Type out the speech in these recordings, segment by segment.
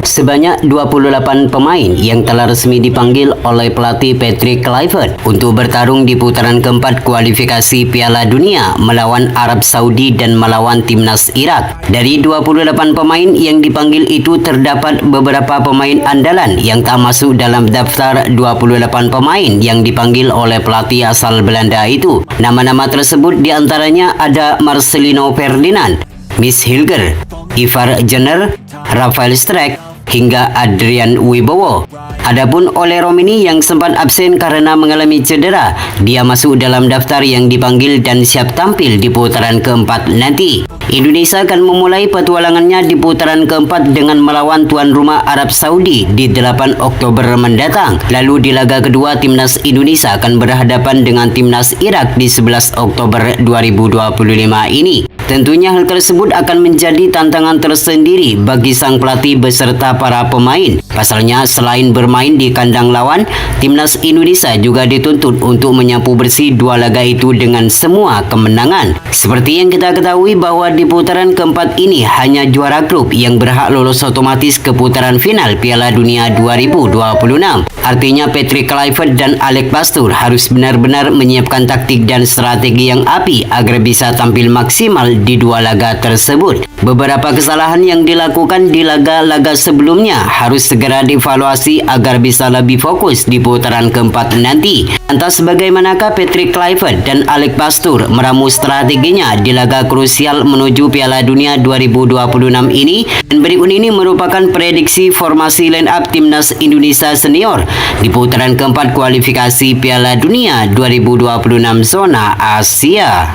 Sebanyak 28 pemain yang telah resmi dipanggil oleh pelatih Patrick Kluivert untuk bertarung di putaran keempat kualifikasi Piala Dunia melawan Arab Saudi dan melawan timnas Irak. Dari 28 pemain yang dipanggil itu terdapat beberapa pemain andalan yang tak masuk dalam daftar 28 pemain yang dipanggil oleh pelatih asal Belanda itu. Nama-nama tersebut diantaranya ada Marcelino Ferdinand, Miss Hilger, Ivar Jenner, Rafael Strijk, hingga Adrian Wibowo. Adapun Ole Romini yang sempat absen karena mengalami cedera, dia masuk dalam daftar yang dipanggil dan siap tampil di putaran keempat nanti. Indonesia akan memulai petualangannya di putaran keempat dengan melawan tuan rumah Arab Saudi di 8 Oktober mendatang. Lalu di laga kedua, timnas Indonesia akan berhadapan dengan timnas Irak di 11 Oktober 2025 ini. Tentunya hal tersebut akan menjadi tantangan tersendiri bagi sang pelatih beserta para pemain. Pasalnya, selain bermain di kandang lawan, timnas Indonesia juga dituntut untuk menyapu bersih dua laga itu dengan semua kemenangan. Seperti yang kita ketahui bahwa di putaran keempat ini hanya juara grup yang berhak lolos otomatis ke putaran final Piala Dunia 2026. Artinya Patrick Kluivert dan Alex Pastoor harus benar-benar menyiapkan taktik dan strategi yang apik agar bisa tampil maksimal di dua laga tersebut. Beberapa kesalahan yang dilakukan di laga-laga sebelumnya harus segera dievaluasi agar bisa lebih fokus di putaran keempat nanti. Lantas bagaimanakah Patrick Kluivert dan Alex Pastoor meramu strateginya di laga krusial menuju Piala Dunia 2026 ini? Dan berikut ini merupakan prediksi formasi line up timnas Indonesia senior di putaran keempat kualifikasi Piala Dunia 2026 zona Asia.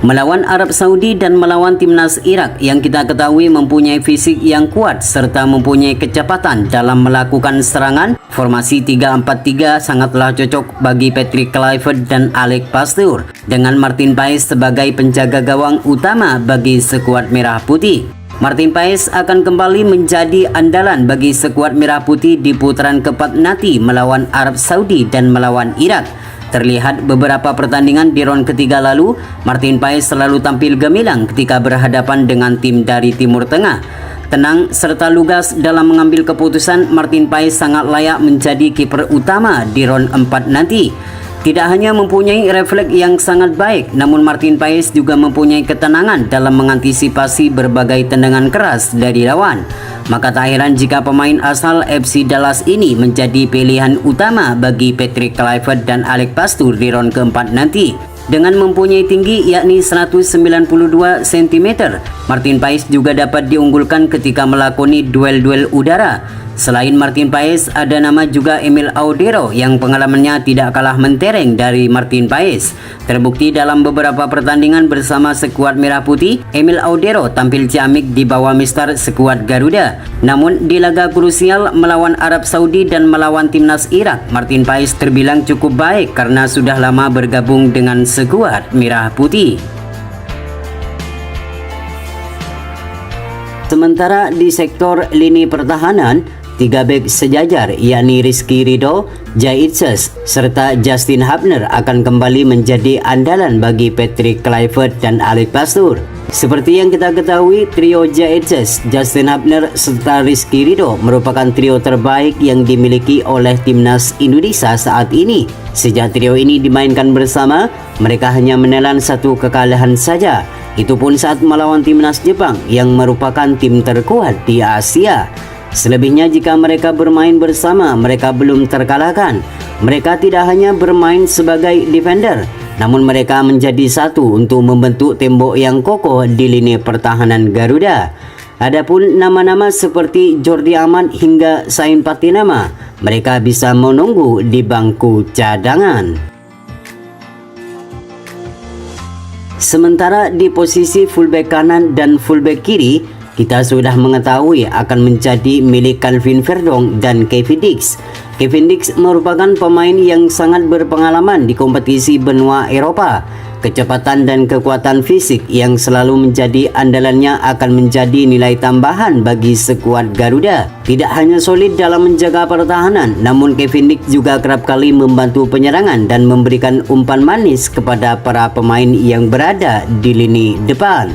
Melawan Arab Saudi dan melawan timnas Irak yang kita ketahui mempunyai fisik yang kuat serta mempunyai kecepatan dalam melakukan serangan, formasi 3-4-3 sangatlah cocok bagi Patrick Kluivert dan Alex Pastoor dengan Martin Paes sebagai penjaga gawang utama bagi skuad Merah Putih. Martin Paes akan kembali menjadi andalan bagi skuad Merah Putih di putaran keempat nanti melawan Arab Saudi dan melawan Irak. Terlihat beberapa pertandingan di ronde ketiga lalu, Martin Paes selalu tampil gemilang ketika berhadapan dengan tim dari Timur Tengah. Tenang serta lugas dalam mengambil keputusan, Martin Paes sangat layak menjadi kiper utama di ronde 4 nanti. Tidak hanya mempunyai refleks yang sangat baik, namun Martin Paes juga mempunyai ketenangan dalam mengantisipasi berbagai tendangan keras dari lawan. Maka tak heran jika pemain asal FC Dallas ini menjadi pilihan utama bagi Patrick Kluivert dan Alex Pastoor di ronde keempat nanti. Dengan mempunyai tinggi yakni 192 cm, Martin Paes juga dapat diunggulkan ketika melakoni duel-duel udara. Selain Martin Paes, ada nama juga Emil Audero yang pengalamannya tidak kalah mentereng dari Martin Paes. Terbukti dalam beberapa pertandingan bersama skuad Merah Putih, Emil Audero tampil ciamik di bawah mister skuad Garuda. Namun di laga krusial melawan Arab Saudi dan melawan timnas Irak, Martin Paes terbilang cukup baik karena sudah lama bergabung dengan skuad Merah Putih. Sementara di sektor lini pertahanan, 3 bek sejajar yakni Rizky Ridho, Jay Itzes, serta Justin Hubner akan kembali menjadi andalan bagi Patrick Kluivert dan Alex Pastoor. Seperti yang kita ketahui, trio Jay Itzes, Justin Hubner, serta Rizky Ridho merupakan trio terbaik yang dimiliki oleh timnas Indonesia saat ini. Sejak trio ini dimainkan bersama, mereka hanya menelan 1 kekalahan saja. Itu pun saat melawan timnas Jepang yang merupakan tim terkuat di Asia. Selebihnya jika mereka bermain bersama, mereka belum terkalahkan. Mereka tidak hanya bermain sebagai defender, namun mereka menjadi satu untuk membentuk tembok yang kokoh di lini pertahanan Garuda. Adapun nama-nama seperti Jordi Amat hingga Sain Patinama, mereka bisa menunggu di bangku cadangan. Sementara di posisi fullback kanan dan fullback kiri, kita sudah mengetahui akan menjadi milik Calvin Verdong dan Kevin Dix. Kevin Dix merupakan pemain yang sangat berpengalaman di kompetisi benua Eropa. Kecepatan dan kekuatan fisik yang selalu menjadi andalannya akan menjadi nilai tambahan bagi skuad Garuda. Tidak hanya solid dalam menjaga pertahanan, namun Kevin Dix juga kerap kali membantu penyerangan dan memberikan umpan manis kepada para pemain yang berada di lini depan.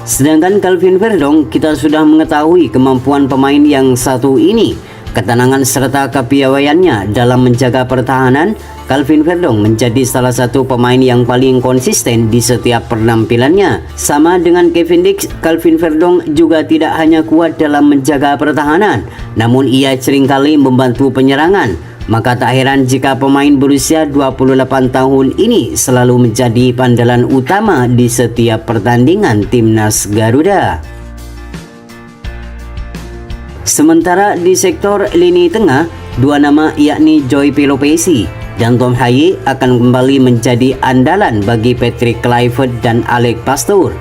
Sedangkan Calvin Verdong, kita sudah mengetahui kemampuan pemain yang satu ini. Ketenangan serta kepiawaiannya dalam menjaga pertahanan, Calvin Verdong menjadi salah satu pemain yang paling konsisten di setiap penampilannya. Sama dengan Kevin Dix, Calvin Verdong juga tidak hanya kuat dalam menjaga pertahanan, namun ia seringkali membantu penyerangan. Maka tak heran jika pemain berusia 28 tahun ini selalu menjadi andalan utama di setiap pertandingan timnas Garuda. Sementara di sektor lini tengah, dua nama yakni Joy Pelopesi dan Tom Haye akan kembali menjadi andalan bagi Patrick Kluivert dan Alex Pastoor.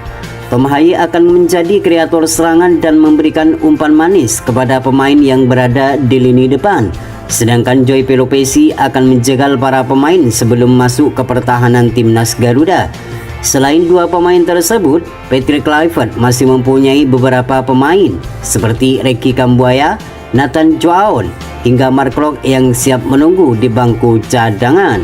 Tom Haye akan menjadi kreator serangan dan memberikan umpan manis kepada pemain yang berada di lini depan. Sedangkan Joy Pelopesi akan menjegal para pemain sebelum masuk ke pertahanan timnas Garuda. Selain dua pemain tersebut, Patrick Kluivert masih mempunyai beberapa pemain seperti Ricky Kambuaya, Nathan Joaon, hingga Mark Klok yang siap menunggu di bangku cadangan.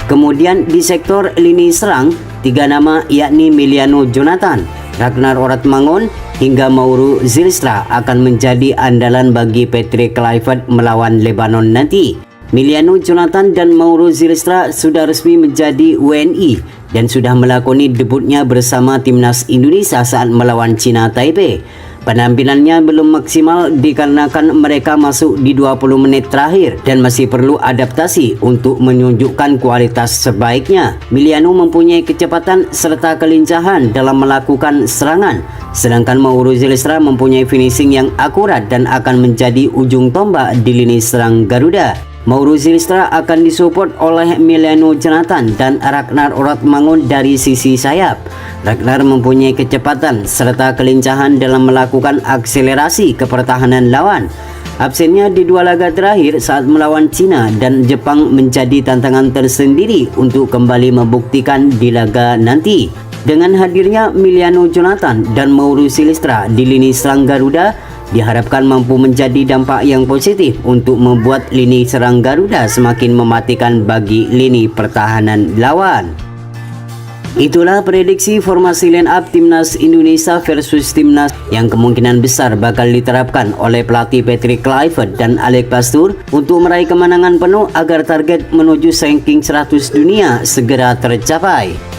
Kemudian di sektor lini serang, tiga nama yakni Emiliano Jonathan, Ragnar Oratmangun, hingga Mauro Zylstra akan menjadi andalan bagi Patrick Kluivert melawan Lebanon nanti. Emiliano Jonathan dan Mauro Zylstra sudah resmi menjadi WNI dan sudah melakoni debutnya bersama timnas Indonesia saat melawan Cina Taipei. Penampilannya belum maksimal dikarenakan mereka masuk di 20 menit terakhir dan masih perlu adaptasi untuk menunjukkan kualitas sebaiknya. Emiliano mempunyai kecepatan serta kelincahan dalam melakukan serangan, sedangkan Mauro Zylstra mempunyai finishing yang akurat dan akan menjadi ujung tombak di lini serang Garuda. Mauro Zylstra akan disupport oleh Emiliano Jonathan dan Ragnar Oratmangun dari sisi sayap. Ragnar mempunyai kecepatan serta kelincahan dalam melakukan akselerasi ke pertahanan lawan. Absennya di dua laga terakhir saat melawan Cina dan Jepang menjadi tantangan tersendiri untuk kembali membuktikan di laga nanti. Dengan hadirnya Emiliano Jonathan dan Mauro Zylstra di lini serang Garuda, diharapkan mampu menjadi dampak yang positif untuk membuat lini serang Garuda semakin mematikan bagi lini pertahanan lawan. Itulah prediksi formasi line up timnas Indonesia versus timnas yang kemungkinan besar bakal diterapkan oleh pelatih Patrick Kluivert dan Alex Pastoor untuk meraih kemenangan penuh agar target menuju ranking 100 dunia segera tercapai.